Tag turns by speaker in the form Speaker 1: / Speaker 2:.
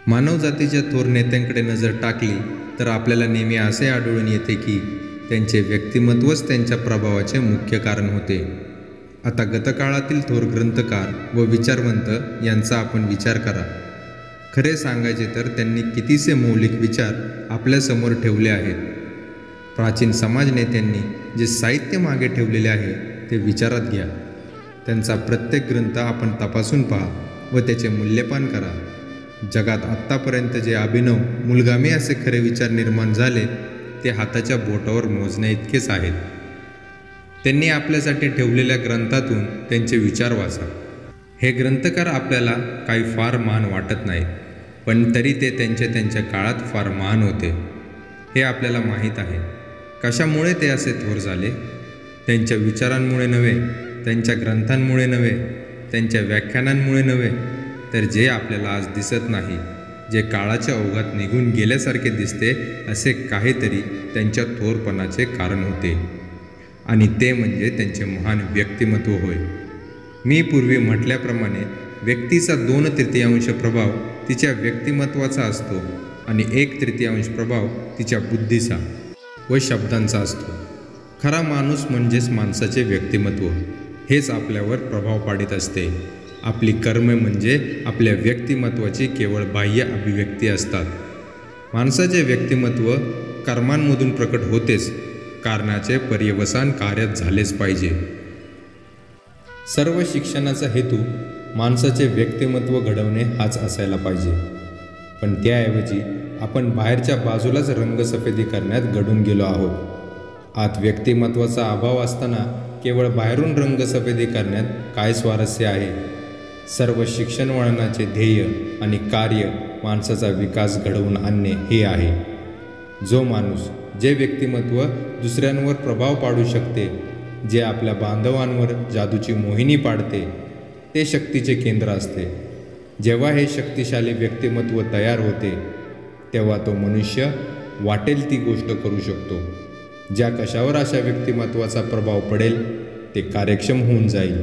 Speaker 1: मानवजातीच्या थोर नेत्यांकडे नजर टाकली तर आपल्याला नेहमी असे आढळून येते की त्यांचे व्यक्तिमत्वच त्यांच्या प्रभावाचे मुख्य कारण होते. आता गतकाळातील थोर ग्रंथकार व विचारवंत यांचा आपण विचार करा. खरे सांगायचे तर त्यांनी कितीसे मौलिक विचार आपल्यासमोर ठेवले आहेत. प्राचीन समाज नेत्यांनी जे साहित्य मागे ठेवलेले आहे ते विचारात घ्या. त्यांचा प्रत्येक ग्रंथ आपण तपासून पहा व त्याचे मूल्यपान करा. जगात आत्तापर्यंत जे अभिनव मूलगामी असे खरे विचार निर्माण झाले ते हाताच्या बोटावर मोजण्या इतकेच आहेत. त्यांनी आपल्यासाठी ठेवलेल्या ग्रंथातून त्यांचे विचार वाचा. हे ग्रंथकार आपल्याला काही फार महान वाटत नाहीत, पण तरी ते त्यांच्या काळात फार महान होते हे आपल्याला माहीत आहे. कशामुळे ते असे थोर झाले? त्यांच्या विचारांमुळे नव्हे, त्यांच्या ग्रंथांमुळे नव्हे, त्यांच्या व्याख्यानांमुळे नव्हे, तर जे आपल्याला आज दिसत नाही, जे काळाच्या ओघात निघून गेल्यासारखे दिसते, असे काहीतरी त्यांच्या थोरपणाचे कारण होते. आणि ते म्हणजे त्यांचे महान व्यक्तिमत्व होय. मी पूर्वी म्हटल्याप्रमाणे व्यक्तीचा 2/3 प्रभाव तिच्या व्यक्तिमत्वाचा असतो आणि 1/3 प्रभाव तिच्या बुद्धीचा व शब्दांचा असतो. खरा माणूस म्हणजेच माणसाचे व्यक्तिमत्व हेच आपल्यावर प्रभाव पाडित असते. आपली कर्मे म्हणजे आपल्या व्यक्तिमत्वाची केवळ बाह्य अभिव्यक्ती असतात. माणसाचे व्यक्तिमत्व कर्मांमधून प्रकट होतेच, कारणाचे पर्यवसान कार्यात झालेच पाहिजे. सर्व शिक्षणाचा हेतू माणसाचे व्यक्तिमत्व घडवणे हाच असायला पाहिजे. पण त्याऐवजी आपण बाहेरच्या बाजूलाच रंगसफेदी करण्यात गढून गेलो आहोत. आत व्यक्तिमत्वाचा अभाव असताना केवळ बाहेरून रंगसफेदी करण्यात काय स्वारस्य आहे? सर्व शिक्षण वळणाचे ध्येय आणि कार्य माणसाचा विकास घडवून आणणे हे आहे. जो माणूस, जे व्यक्तिमत्व दुसऱ्यांवर प्रभाव पाडू शकते, जे आपल्या बांधवांवर जादूची मोहिनी पाडते, ते शक्तीचे केंद्र असते. जेव्हा हे शक्तिशाली व्यक्तिमत्व तयार होते तेव्हा तो मनुष्य वाटेल ती गोष्ट करू शकतो. ज्या कशावर अशा व्यक्तिमत्वाचा प्रभाव पडेल ते कार्यक्षम होऊन जाईल.